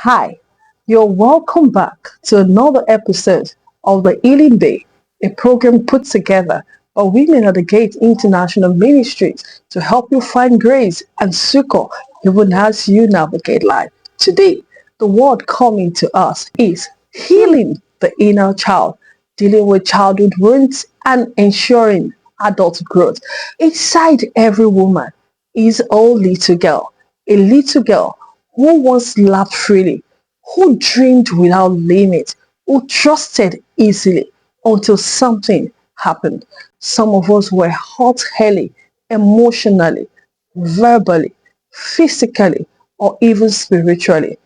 Hi, you're welcome back to another episode of the Healing Day, a program put together by Women at the Gate International Ministries to help you find grace and succor even as you navigate life. Today, the word coming to us is healing the inner child, dealing with childhood wounds and ensuring adult growth. Inside every woman is a little girl who once laughed freely, who dreamed without limits, who trusted easily until something happened. Some of us were hurt early, emotionally, verbally, physically, or even spiritually.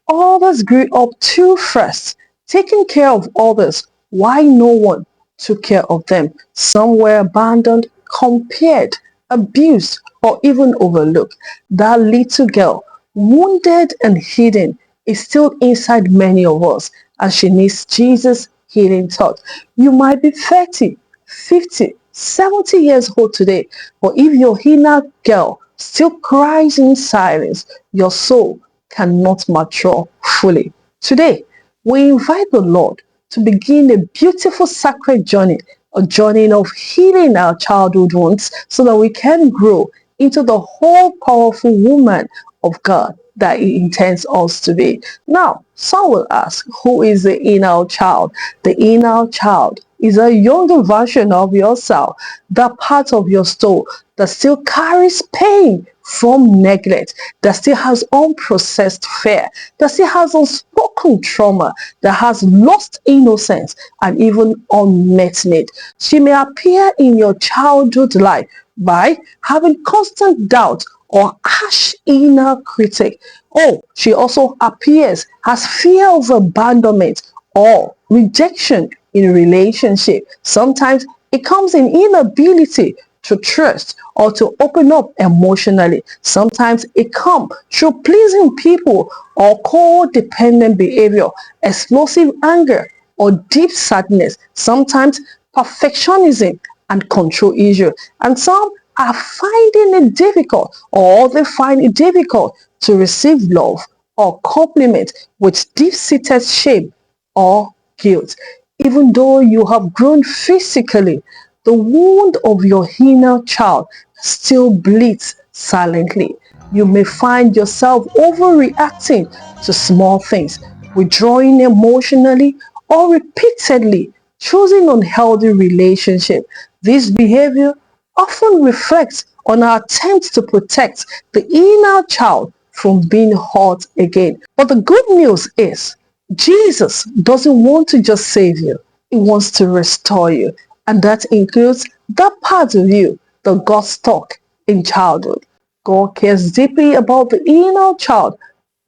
Others grew up too fast, taking care of others while no one took care of them. Some were abandoned, compared, abused, or even overlooked. That little girl, wounded and hidden, is still inside many of us, and she needs Jesus' healing touch. You might be 30, 50, 70 years old today, but if your inner girl still cries in silence, your soul cannot mature fully. Today, we invite the Lord to begin a beautiful sacred journey, a journey of healing our childhood wounds so that we can grow into the whole powerful woman of God that He intends us to be. Now, some will ask, who is the inner child? The inner child is a younger version of yourself, that part of your soul that still carries pain from neglect, that still has unprocessed fear, that still has unspoken trauma, that has lost innocence and even unmet need. She may appear in your childhood life by having constant doubt or harsh inner critic. Oh, she also appears as fear of abandonment or rejection in a relationship. Sometimes it comes in inability to trust or to open up emotionally. Sometimes it comes through pleasing people or codependent behavior, explosive anger, or deep sadness. Sometimes perfectionism and control issue. And some are finding it difficult, or they find it difficult to receive love or compliment with deep-seated shame or guilt. Even though you have grown physically, the wound of your inner child still bleeds silently. You may find yourself overreacting to small things, withdrawing emotionally, or repeatedly choosing unhealthy relationship. This behavior often reflects on our attempt to protect the inner child from being hurt again. But the good news is Jesus doesn't want to just save you. He wants to restore you. And that includes that part of you that got stuck in childhood. God cares deeply about the inner child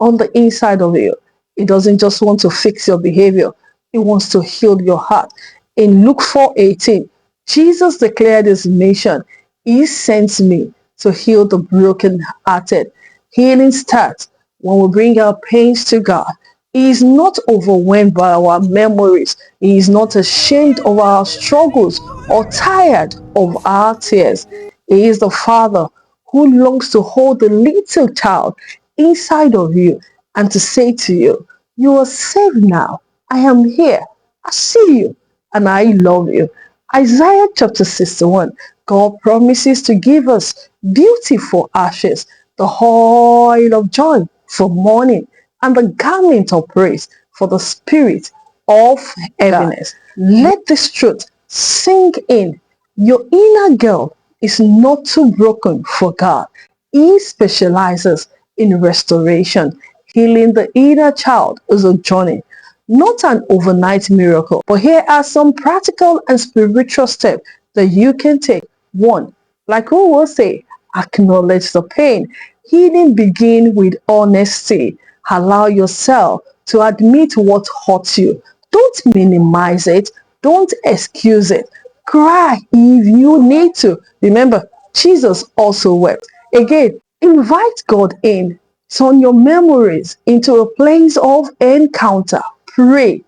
on the inside of you. He doesn't just want to fix your behavior. He wants to heal your heart. In Luke 4:18, Jesus declared His mission. He sends me to heal the brokenhearted. Healing starts when we bring our pains to God. He is not overwhelmed by our memories. He is not ashamed of our struggles or tired of our tears. He is the Father who longs to hold the little child inside of you and to say to you, you are safe now. I am here. I see you and I love you. Isaiah chapter 61, God promises to give us beauty for ashes, the oil of joy for mourning, and the garment of praise for the spirit of heaviness. Let this truth sink in. Your inner girl is not too broken for God. He specializes in restoration. Healing the inner child is a journey, not an overnight miracle. But here are some practical and spiritual steps that you can take. One, like who will say, acknowledge the pain. Healing begins with honesty. Allow yourself to admit what hurts you. Don't minimize it. Don't excuse it. Cry if you need to. Remember, Jesus also wept. Again, invite God in. Turn your memories into a place of encounter. Pray,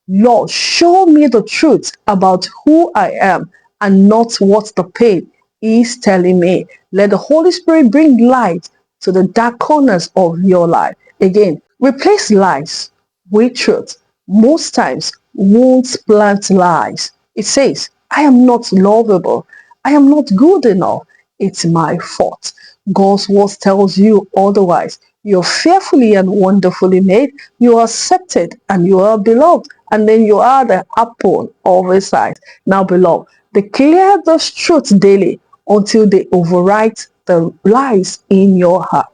Lord, show me the truth about who I am and not what the pain is telling me. Let the Holy Spirit bring light to the dark corners of your life. Again, Replace lies with truth. Most times, wounds plant lies. It says, I am not lovable. I am not good enough. It's my fault. God's word tells you otherwise. You're fearfully and wonderfully made. You are accepted and you are beloved. And then you are the apple of his eye. Now, beloved, declare this truth daily until they overwrite the lies in your heart.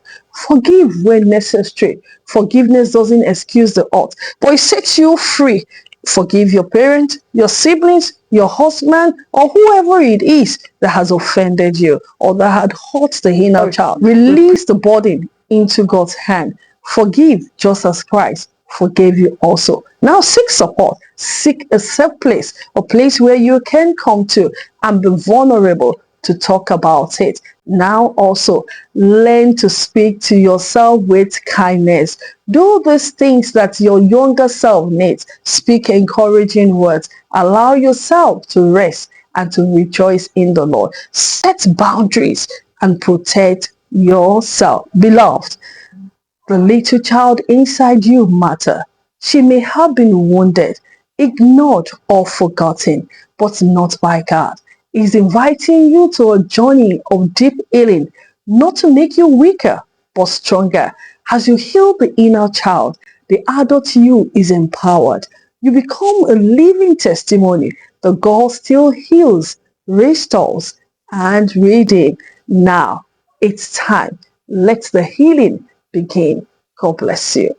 Forgive when necessary. Forgiveness doesn't excuse the hurt, but it sets you free. Forgive your parents, your siblings, your husband, or whoever it is that has offended you or that had hurt the inner child. Release the burden into God's hand. Forgive just as Christ forgave you also. Now seek support. Seek a safe place, a place where you can come to and be vulnerable to talk about it. Now also learn to speak to yourself with kindness. Do these things that your younger self needs. Speak encouraging words. Allow yourself to rest and to rejoice in the Lord. Set boundaries and protect yourself. Beloved, the little child inside you matter. She may have been wounded, ignored or forgotten, but not by God. He's inviting you to a journey of deep healing, not to make you weaker, but stronger. As you heal the inner child, the adult you is empowered. You become a living testimony that God still heals, restores, and redeems. Now, it's time. Let the healing begin. God bless you.